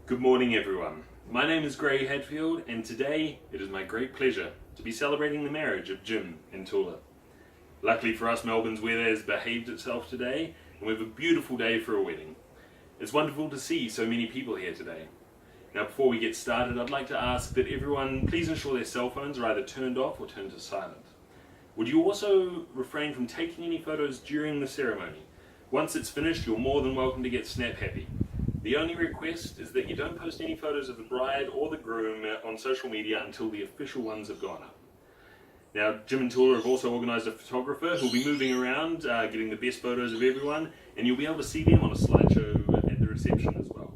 Good morning, everyone. My name is Hadfield, and today it is my great pleasure to be celebrating the marriage of Jim and Toula. Luckily for us, Melbourne's weather has behaved itself today, and we have a beautiful day for a wedding. It's wonderful to see so many people here today. Now, before we get started, I'd like to ask that everyone please ensure their cell phones are either turned off or turned to silent. Would you also refrain from taking any photos during the ceremony? Once it's finished, you're more than welcome to get snap happy. The only request is that you don't post any photos of the bride or the groom on social media until the official ones have gone up. Now, Jim and Toula have also organised a photographer who'll be moving around, getting the best photos of everyone, and you'll be able to see them on a slideshow at the reception as well.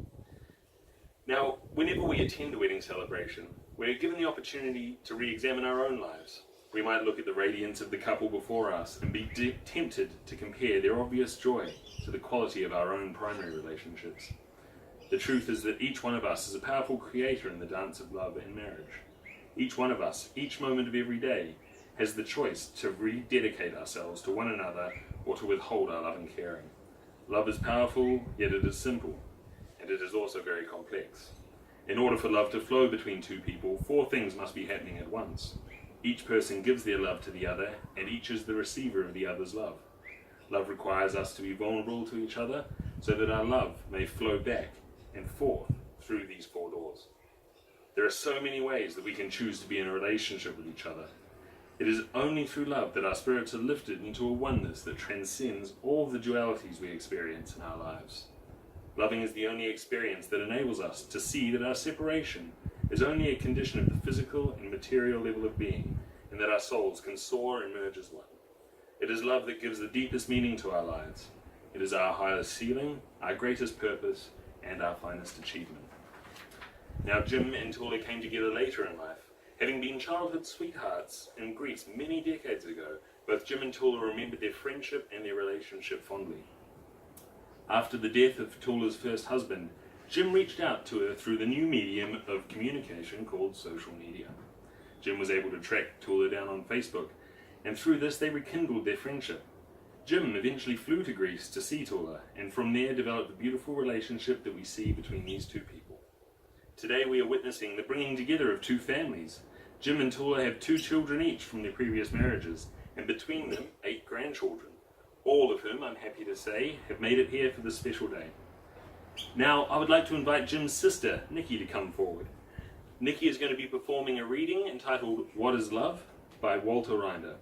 Now, whenever we attend a wedding celebration, we're given the opportunity to re-examine our own lives. We might look at the radiance of the couple before us and be tempted to compare their obvious joy to the quality of our own primary relationships. The truth is that each one of us is a powerful creator in the dance of love and marriage. Each one of us, each moment of every day, has the choice to rededicate ourselves to one another or to withhold our love and caring. Love is powerful, yet it is simple, and it is also very complex. In order for love to flow between two people, four things must be happening at once. Each person gives their love to the other, and each is the receiver of the other's love. Love requires us to be vulnerable to each other so that our love may flow back and forth through these four doors. There are so many ways that we can choose to be in a relationship with each other. It is only through love that our spirits are lifted into a oneness that transcends all the dualities we experience in our lives. Loving is the only experience that enables us to see that our separation is only a condition of the physical and material level of being, and that our souls can soar and merge as one. It is love that gives the deepest meaning to our lives. It is our highest ceiling, our greatest purpose, and our finest achievement. Now, Jim and Toula came together later in life. Having been childhood sweethearts in Greece many decades ago, both Jim and Toula remembered their friendship and their relationship fondly. After the death of Toula's first husband, Jim reached out to her through the new medium of communication called social media. Jim was able to track Toula down on Facebook, and through this they rekindled their friendship. Jim eventually flew to Greece to see Toula, and from there developed the beautiful relationship that we see between these two people. Today we are witnessing the bringing together of two families. Jim and Toula have 2 children each from their previous marriages, and between them 8 grandchildren, all of whom, I'm happy to say, have made it here for this special day. Now I would like to invite Jim's sister, Nikki, to come forward. Nikki is going to be performing a reading entitled What is Love by Walter Rinder.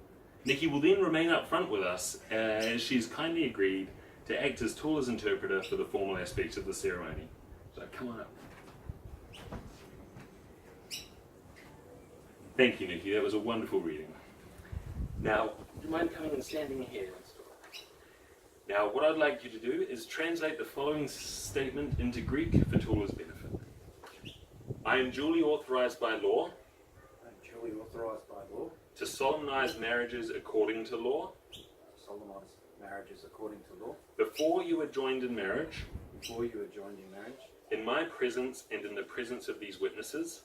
Nikki will then remain up front with us as she's kindly agreed to act as Toula's interpreter for the formal aspects of the ceremony. So come on up. Thank you, Nikki. That was a wonderful reading. Now, do you mind coming and standing here? Now, what I'd like you to do is translate the following statement into Greek for Toula's benefit. I am duly authorized by law to solemnize marriages according to law. Before you are joined in marriage. In my presence and in the presence of these witnesses.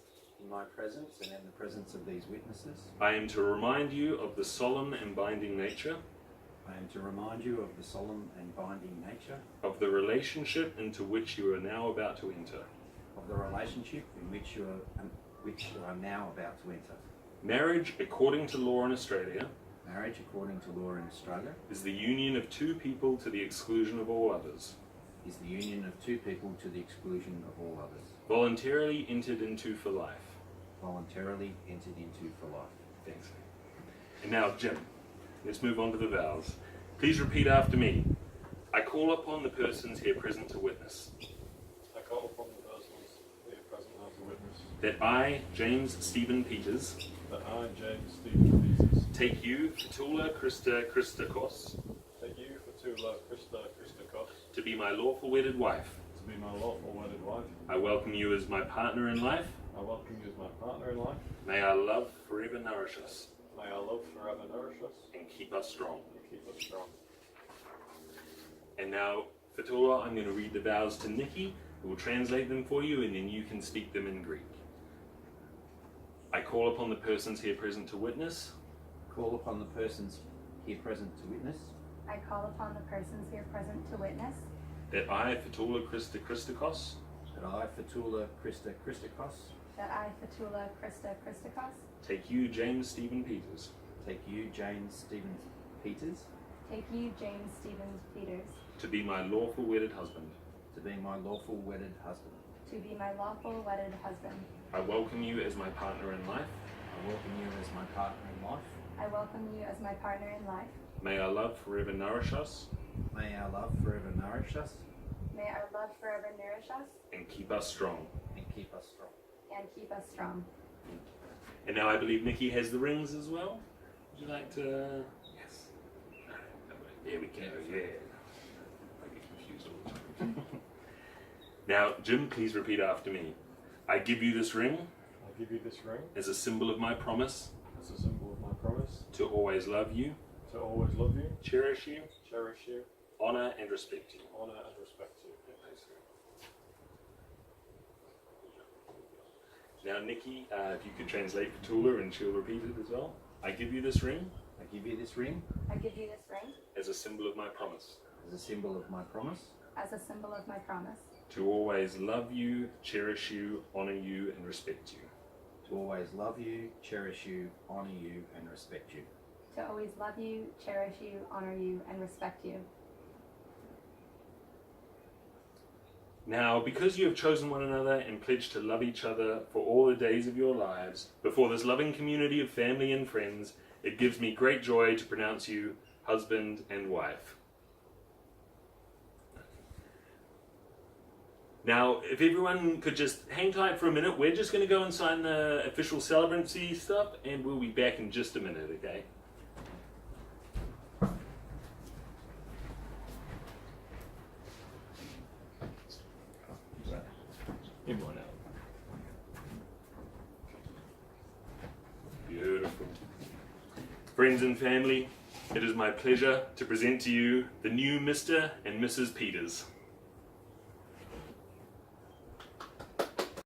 I am to remind you of the solemn and binding nature. Of the relationship into which you are now about to enter. Marriage, according to law in Australia, is the union of 2 people to the exclusion of all others. Voluntarily entered into for life. Thanks. And now, Jim, let's move on to the vows. Please repeat after me. I call upon the persons here present to witness. That I, James Stephen Peters, take you, Toula Christakos, to be my lawful wedded wife. I welcome you as my partner in life. May our love forever nourish us. And keep us strong. And now, for Toula, I'm going to read the vows to Nikki, who will translate them for you, and then you can speak them in Greek. I call upon the persons here present to witness. I call upon the persons here present to witness that I, Toula Christakos, that I, Toula Christa Christakos, take you, James Stephen Peters, take you, James Stevens Peters, to be my lawful wedded husband. to be my lawful wedded husband. I welcome you as my partner in life. I welcome you as my partner in life. May our love forever nourish us May our love forever nourish us and keep us strong. and keep us strong. And now I believe Nikki has the rings as well. Would you like to? Yes. There we go. Yeah. I get confused all the time. Now, Jim, please repeat after me. I give you this ring I give you this ring as a symbol of my promise as a symbol of my promise to always love you, to always love you, cherish you, cherish you, honor and respect you. honor and respect you. Now, Nikki, if you could translate for Toula and she'll repeat it as well. I give you this ring I give you this ring as a symbol of my promise as a symbol of my promise to always love you, cherish you, honor you, and respect you. to always love you, cherish you, honor you, and respect you. Now, because you have chosen one another and pledged to love each other for all the days of your lives, before this loving community of family and friends, it gives me great joy to pronounce you husband and wife. Now, if everyone could just hang tight for a minute, we're just going to go and sign the official Celebrancy stuff, and we'll be back in just a minute, okay? Everyone out. Beautiful. Friends and family, it is my pleasure to present to you the new Mr. and Mrs. Peters.